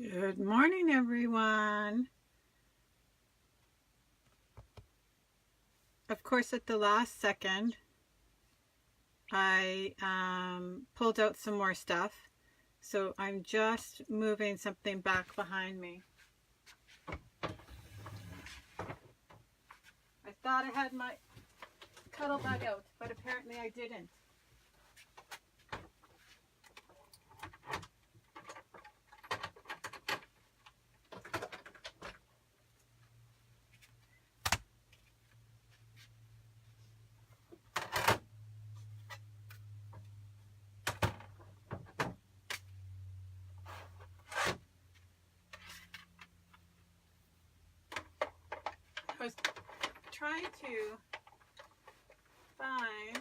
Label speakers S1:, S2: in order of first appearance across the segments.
S1: Good morning, everyone. Of course, at the last second, I pulled out some more stuff. So I'm just moving something back behind me. I thought I had my cuddle bag out, but apparently I didn't. I was trying to find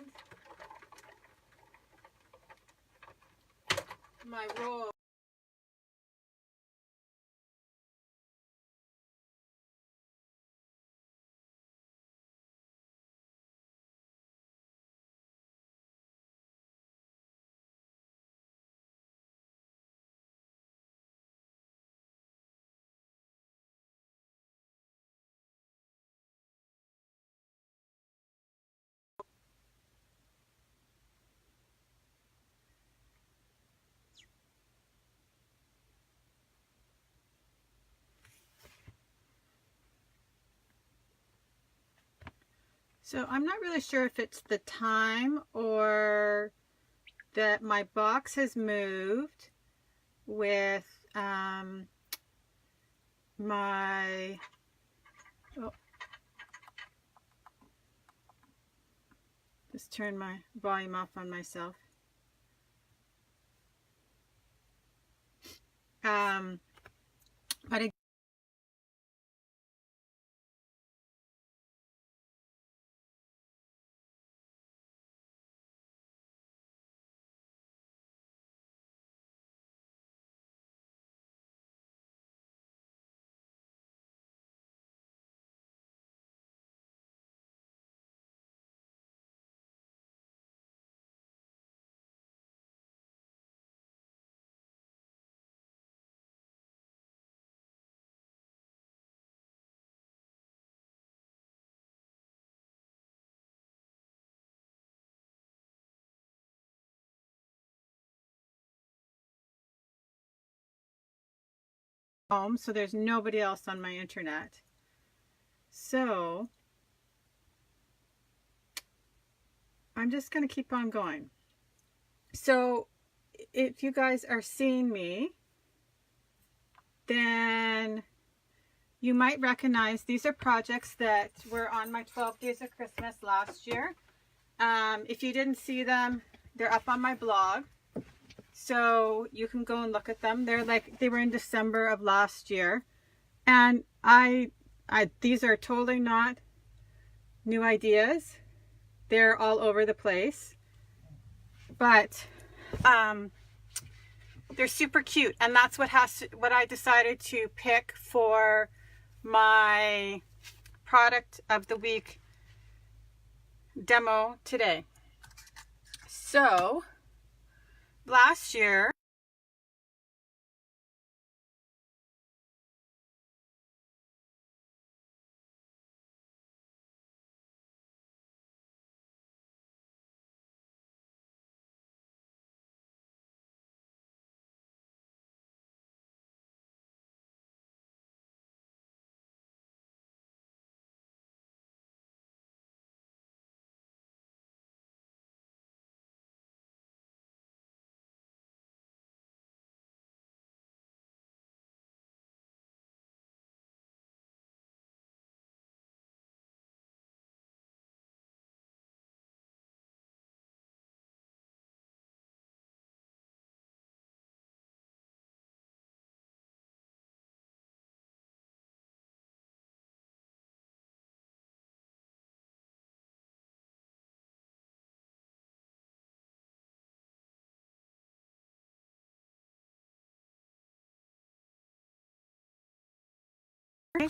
S1: my roll. So I'm not really sure if it's the time or that my box has moved with my just turn my volume off on myself. But home, so there's nobody else on my internet. So I'm just going to keep on going. So if you guys are seeing me, then you might recognize these are projects that were on my 12 Days of Christmas last year. If you didn't see them, they're up on my blog. So you can go and look at them. They were in December of last year. And these are totally not new ideas. They're all over the place. But they're super cute. And that's what I decided to pick for my product of the week demo today. So last year,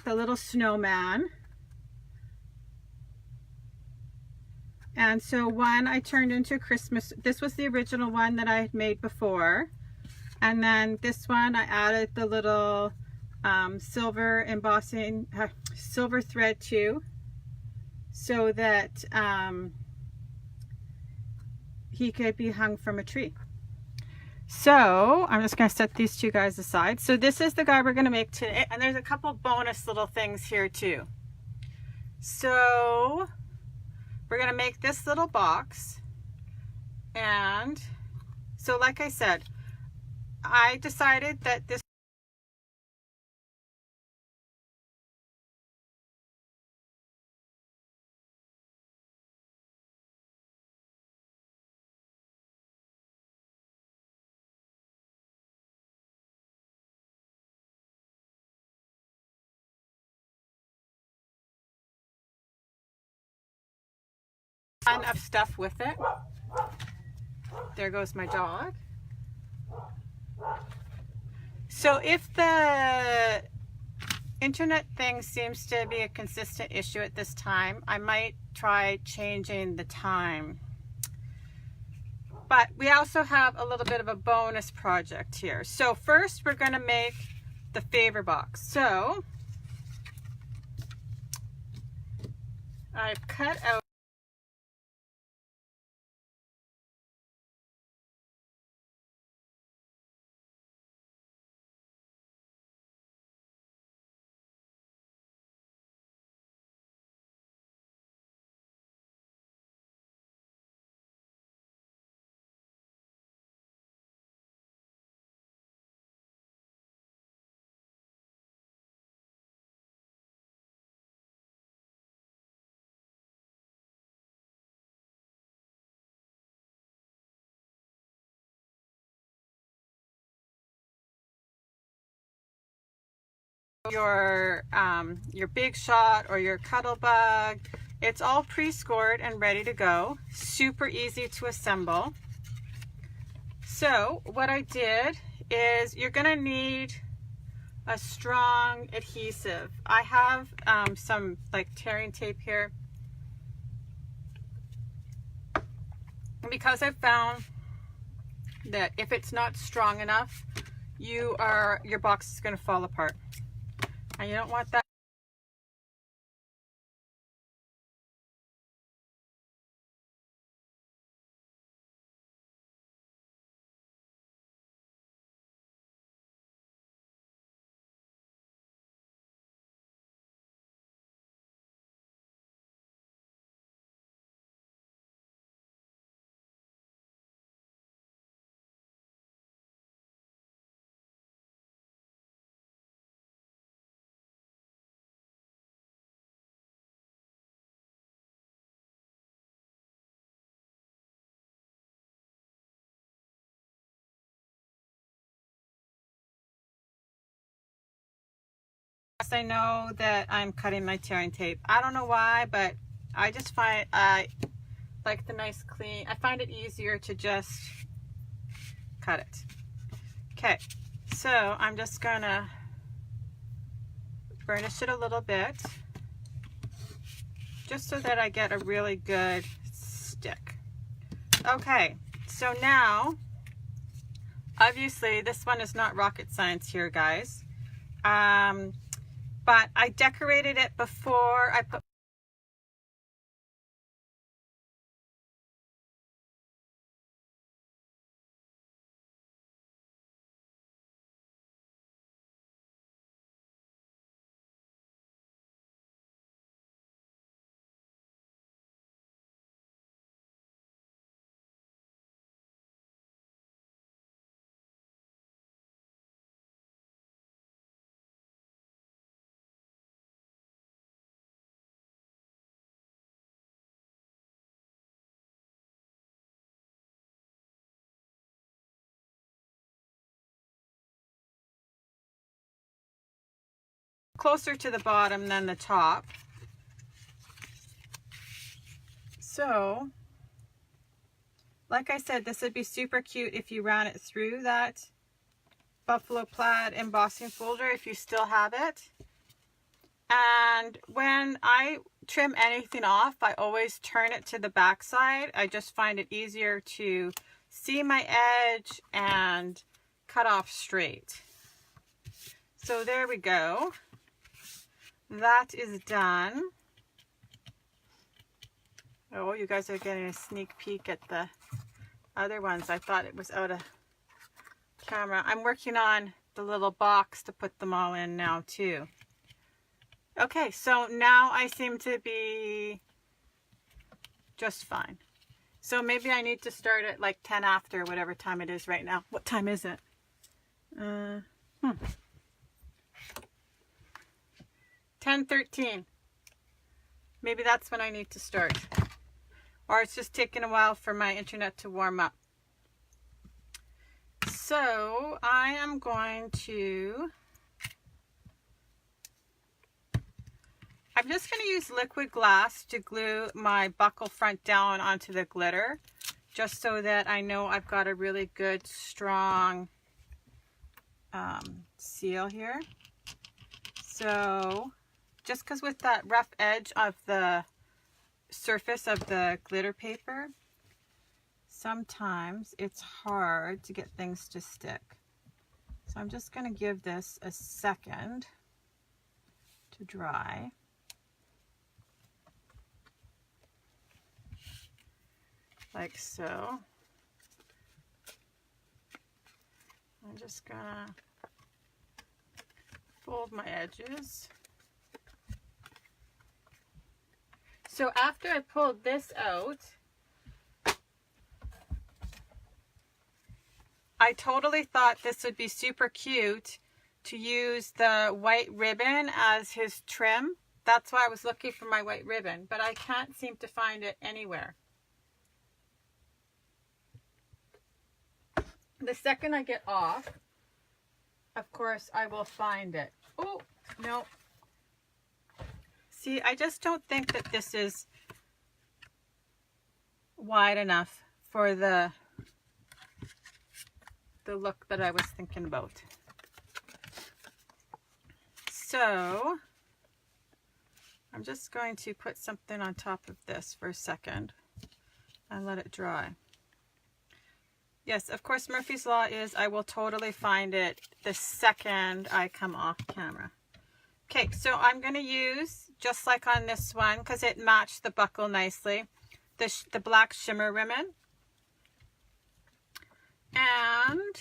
S1: the little snowman. And so one I turned into Christmas. This was the original one that I had made before. And then this one, I added the little silver embossing, silver thread too, so that he could be hung from a tree. So I'm just going to set these two guys aside. So this is the guy we're going to make today, and there's a couple bonus little things here too. So we're going to make this little box, and so like I said, I decided that this ton of stuff with it. There goes my dog. So if the internet thing seems to be a consistent issue at this time, I might try changing the time. But we also have a little bit of a bonus project here. So first we're going to make the favor box. So I've cut out your big shot or your cuddle bug. It's all pre-scored and ready to go. Super easy to assemble. So what I did is you're going to need a strong adhesive. I have some like tearing tape here, because I found that if it's not strong enough, your box is going to fall apart, and you don't want that. I know that I'm cutting my tearing tape. I don't know why, but I just find I like the nice clean. I find it easier to just cut it. Okay, so I'm just gonna burnish it a little bit, just so that I get a really good stick. Okay, so now, obviously this one is not rocket science here, guys. But I decorated it before I put closer to the bottom than the top. So, like I said, this would be super cute if you ran it through that buffalo plaid embossing folder, if you still have it. And when I trim anything off, I always turn it to the back side. I just find it easier to see my edge and cut off straight. So there we go. That is done. Oh, you guys are getting a sneak peek at the other ones. I thought it was out of camera. I'm working on the little box to put them all in now too. Okay, so now I seem to be just fine. So maybe I need to start at like 10 after, whatever time it is right now. What time is it? 10:13. Maybe that's when I need to start. Or it's just taking a while for my internet to warm up. So I am going to... I'm just going to use liquid glass to glue my buckle front down onto the glitter, just so that I know I've got a really good, strong seal here. So, just because with that rough edge of the surface of the glitter paper, sometimes it's hard to get things to stick. So I'm just going to give this a second to dry. Like so. I'm just gonna fold my edges. So after I pulled this out, I totally thought this would be super cute to use the white ribbon as his trim. That's why I was looking for my white ribbon, but I can't seem to find it anywhere. The second I get off, of course, I will find it. Oh, no. See, I just don't think that this is wide enough for the look that I was thinking about. So, I'm just going to put something on top of this for a second and let it dry. Yes, of course, Murphy's Law is I will totally find it the second I come off camera. Okay, so I'm going to use, just like on this one, because it matched the buckle nicely, the black shimmer ribbon. And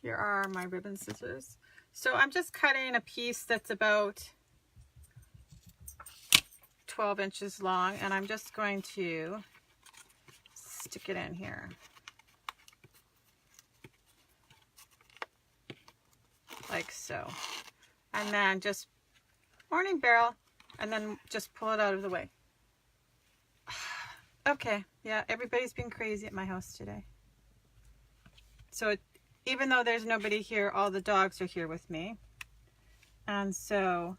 S1: here are my ribbon scissors. So I'm just cutting a piece that's about 12 inches long, and I'm just going to stick it in here. Like so. And then just morning barrel, and then just pull it out of the way. Okay, yeah, everybody's been crazy at my house today. So even though there's nobody here, all the dogs are here with me. And so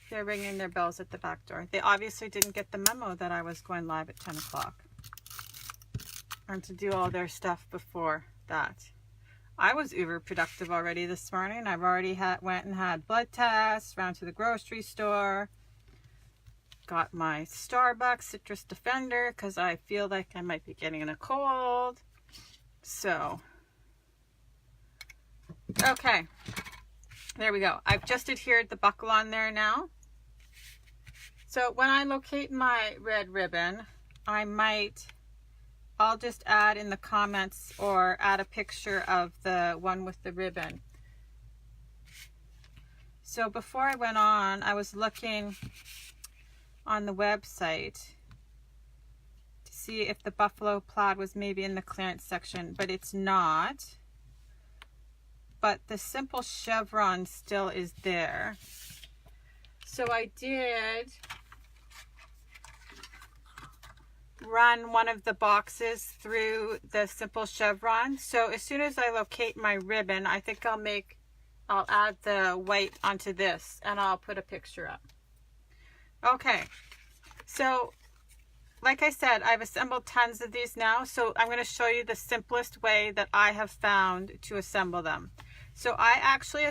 S1: they're ringing their bells at the back door. They obviously didn't get the memo that I was going live at 10 o'clock. And to do all their stuff before that. I was uber productive already this morning. I've already went and had blood tests, ran to the grocery store, got my Starbucks Citrus Defender because I feel like I might be getting a cold. So, okay, there we go. I've just adhered the buckle on there now. So when I locate my red ribbon, I'll just add in the comments or add a picture of the one with the ribbon. So before I went on, I was looking on the website to see if the buffalo plaid was maybe in the clearance section, but it's not. But the simple chevron still is there. So I did run one of the boxes through the simple chevron. So as soon as I locate my ribbon, I think I'll add the white onto this and I'll put a picture up. Okay, so like I said, I've assembled tons of these now, so I'm going to show you the simplest way that I have found to assemble them. So I actually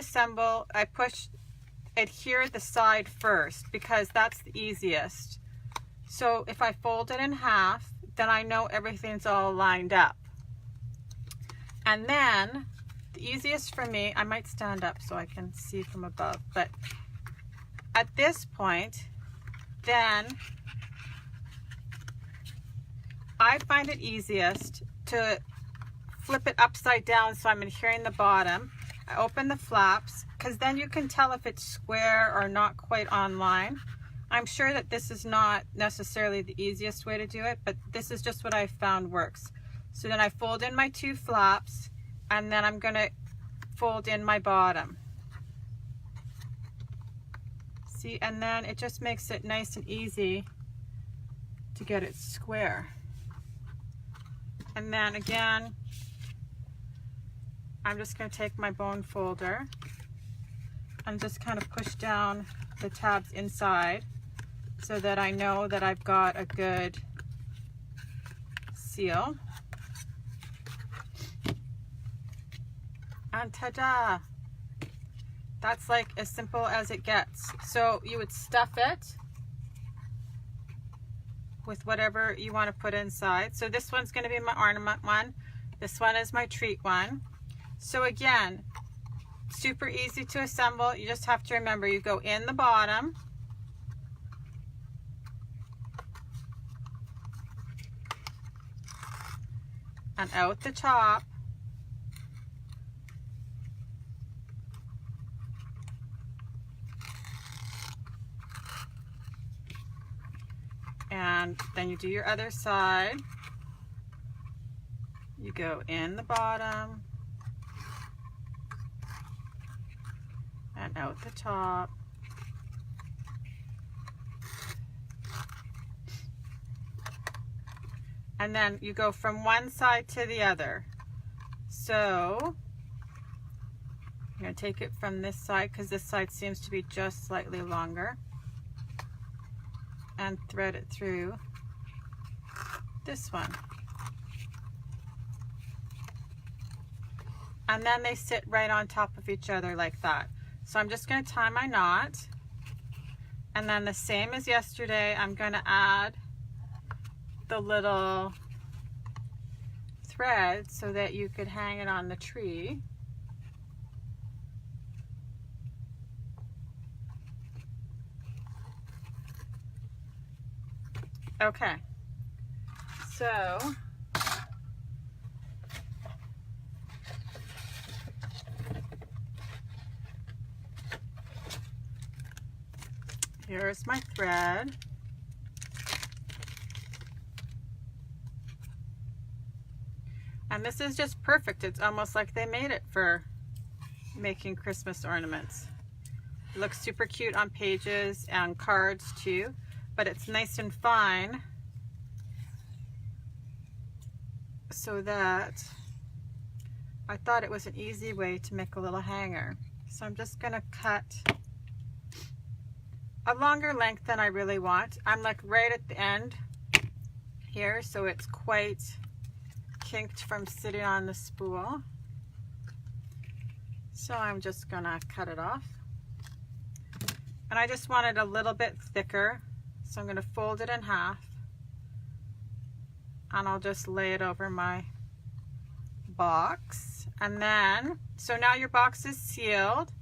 S1: adhere the side first because that's the easiest. So if I fold it in half, then I know everything's all lined up. And then the easiest for me, I might stand up so I can see from above, but at this point, then I find it easiest to flip it upside down so I'm adhering the bottom. I open the flaps because then you can tell if it's square or not quite on line. I'm sure that this is not necessarily the easiest way to do it, but this is just what I found works. So then I fold in my 2 flaps, and then I'm going to fold in my bottom. See, and then it just makes it nice and easy to get it square. And then again, I'm just going to take my bone folder and just kind of push down the tabs inside so that I know that I've got a good seal. And ta-da! That's like as simple as it gets. So you would stuff it with whatever you want to put inside. So this one's going to be my ornament one. This one is my treat one. So again, super easy to assemble. You just have to remember, you go in the bottom, and out the top, and then you do your other side. You go in the bottom and out the top. And then you go from one side to the other. So I'm going to take it from this side because this side seems to be just slightly longer, and thread it through this one. And then they sit right on top of each other like that. So I'm just going to tie my knot, and then the same as yesterday, I'm going to add the little thread so that you could hang it on the tree. Okay, so here's my thread. And this is just perfect. It's almost like they made it for making Christmas ornaments. It looks super cute on pages and cards too, but it's nice and fine so that I thought it was an easy way to make a little hanger. So I'm just gonna cut a longer length than I really want. I'm like right at the end here, so it's quite kinked from sitting on the spool. So I'm just gonna cut it off. And I just want it a little bit thicker, so I'm gonna fold it in half, and I'll just lay it over my box. And then, so now your box is sealed,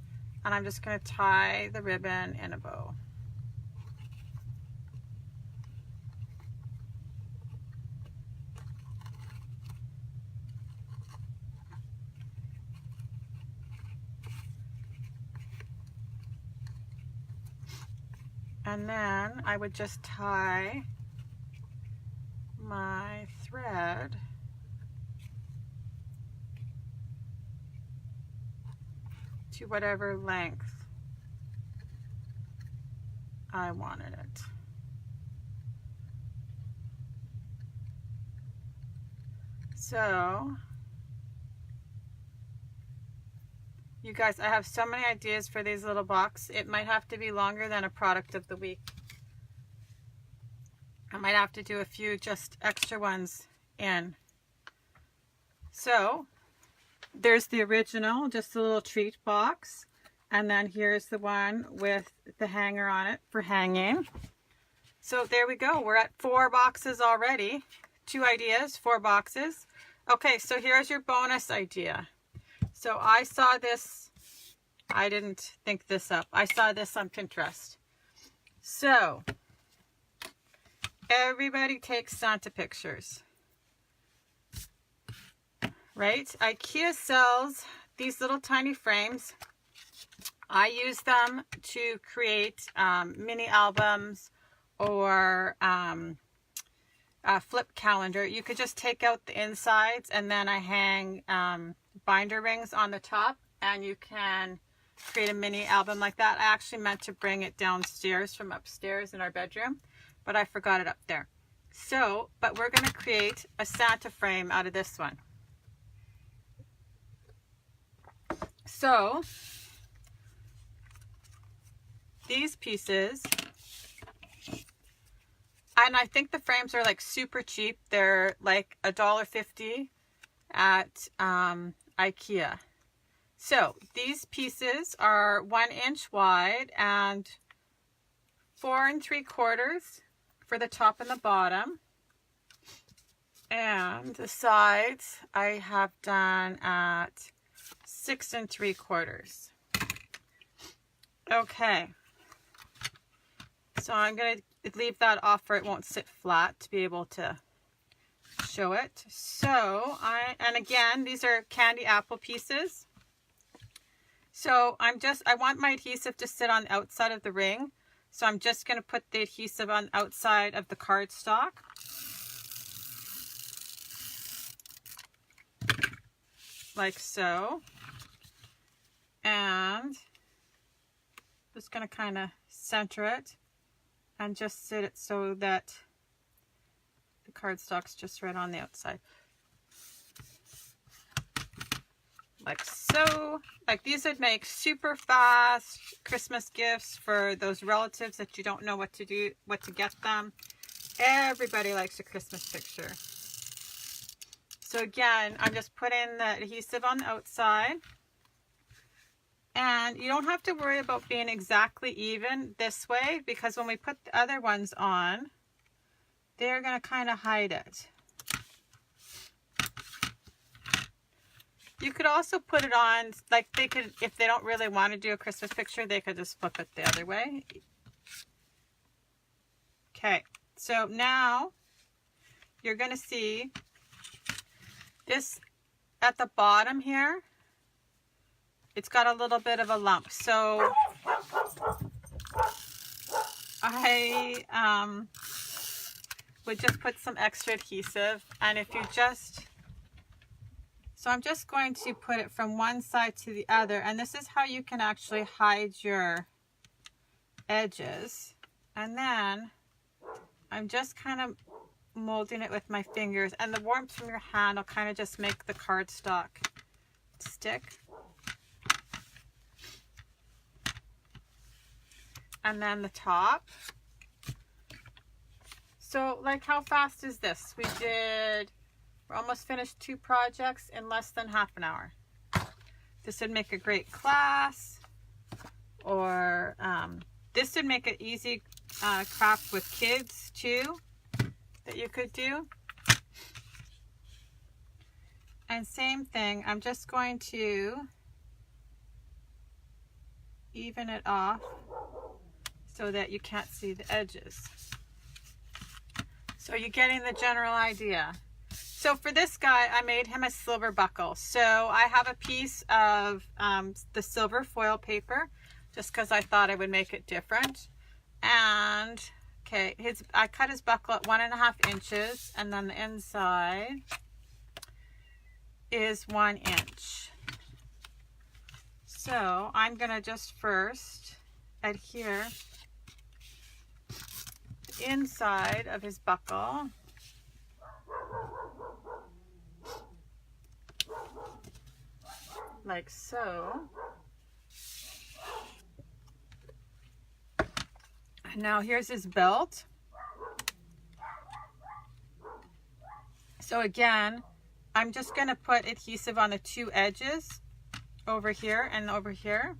S1: and I'm just gonna tie the ribbon in a bow. And then I would just tie my thread to whatever length I wanted it. So, you guys, I have so many ideas for these little boxes. It might have to be longer than a product of the week. I might have to do a few just extra ones in. So, there's the original, just a little treat box. And then here's the one with the hanger on it for hanging. So there we go. We're at 4 boxes already. 2 ideas, 4 boxes. Okay, so here's your bonus idea. So I saw this, I didn't think this up. I saw this on Pinterest. So everybody takes Santa pictures, right? IKEA sells these little tiny frames. I use them to create mini albums or a flip calendar. You could just take out the insides, and then I hang binder rings on the top, and you can create a mini album like that. I actually meant to bring it downstairs from upstairs in our bedroom, but I forgot it up there. So, but we're going to create a Santa frame out of this one. So, these pieces, and I think the frames are like super cheap. They're like $1.50 at IKEA. So these pieces are 1 inch wide and 4 3/4 for the top and the bottom. And the sides I have done at 6 3/4. Okay. So I'm going to leave that off or it won't sit flat to be able to show it. So and again, these are candy apple pieces. So I want my adhesive to sit on the outside of the ring. So I'm just going to put the adhesive on the outside of the cardstock. Like so. And just going to kind of center it and just sit it so that the cardstock's just right on the outside. Like so. Like these would make super fast Christmas gifts for those relatives that you don't know what to get them. Everybody likes a Christmas picture. So again, I'm just putting the adhesive on the outside. And you don't have to worry about being exactly even this way, because when we put the other ones on, they're going to kind of hide it. You could also put it on, like they could, if they don't really want to do a Christmas picture, they could just flip it the other way. Okay, so now you're going to see this at the bottom here. It's got a little bit of a lump. So I would just put some extra adhesive, and if you just, so I'm just going to put it from one side to the other, and this is how you can actually hide your edges. And then I'm just kind of molding it with my fingers, and the warmth from your hand will kind of just make the cardstock stick. And then the top. So like, how fast is this? We're almost finished 2 projects in less than half an hour. This would make a great class, or this would make an easy craft with kids too that you could do. And same thing, I'm just going to even it off so that you can't see the edges. So you're getting the general idea. So for this guy, I made him a silver buckle. So I have a piece of the silver foil paper, just because I thought I would make it different. And okay, I cut his buckle at 1.5 inches, and then the inside is 1 inch. So I'm gonna just first adhere the inside of his buckle. Like so. Now here's his belt. So again, I'm just going to put adhesive on the 2 edges over here and over here.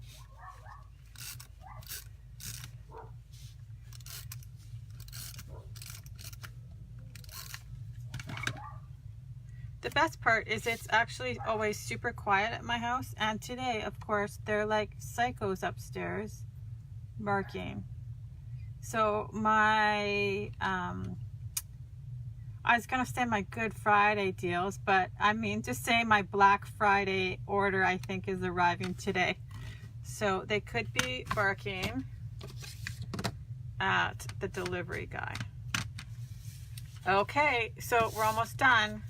S1: the best part is it's actually always super quiet at my house, and today, of course, they're like psychos upstairs barking. So my I was gonna say my Good Friday deals, but I mean, just say my Black Friday order, I think, is arriving today. So they could be barking at the delivery guy. Okay, so we're almost done.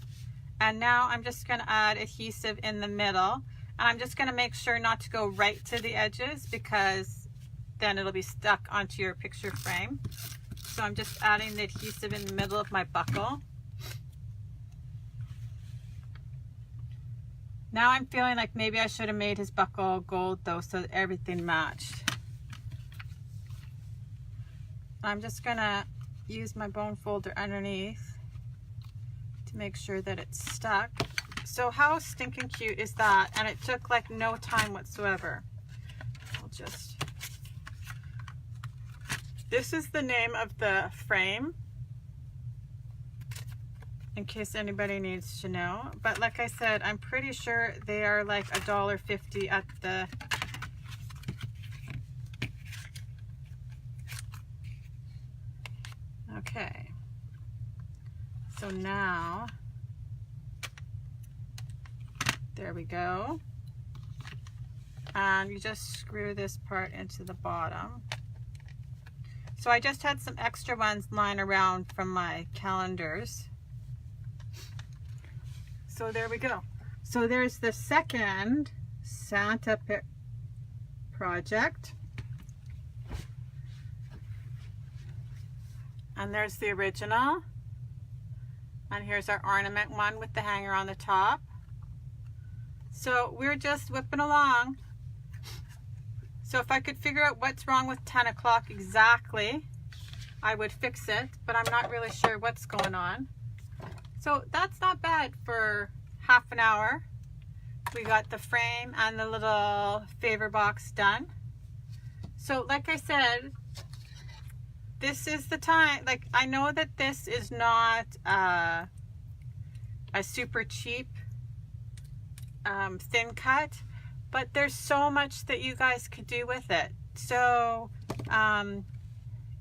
S1: And now I'm just gonna add adhesive in the middle. And I'm just gonna make sure not to go right to the edges, because then it'll be stuck onto your picture frame. So I'm just adding the adhesive in the middle of my buckle. Now I'm feeling like maybe I should have made his buckle gold though, so that everything matched. I'm just gonna use my bone folder underneath to make sure that it's stuck. So how stinking cute is that? And it took like no time whatsoever. I'll just... This is the name of the frame, in case anybody needs to know. But like I said, I'm pretty sure they are like $1.50 at the... Okay. So now, there we go. And you just screw this part into the bottom. So I just had some extra ones lying around from my calendars. So there we go. So there's the second Santa project. And there's the original. And here's our ornament one with the hanger on the top. So we're just whipping along. So if I could figure out what's wrong with 10 o'clock exactly, I would fix it, but I'm not really sure what's going on. So that's not bad for half an hour. We got the frame and the little favor box done. So like I said, this is the time. Like, I know that this is not a super cheap thin cut, but there's so much that you guys could do with it. So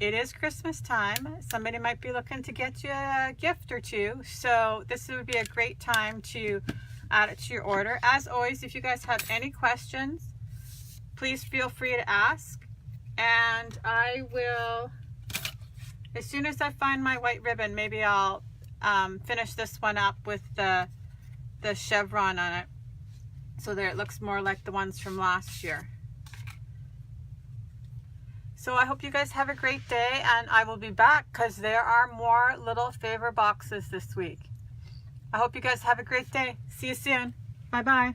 S1: it is Christmas time. Somebody might be looking to get you a gift or two. So this would be a great time to add it to your order. As always, if you guys have any questions, please feel free to ask. And I will, as soon as I find my white ribbon, maybe I'll finish this one up with the chevron on it, so that it looks more like the ones from last year. So I hope you guys have a great day, and I will be back because there are more little favor boxes this week. I hope you guys have a great day. See you soon. Bye-bye.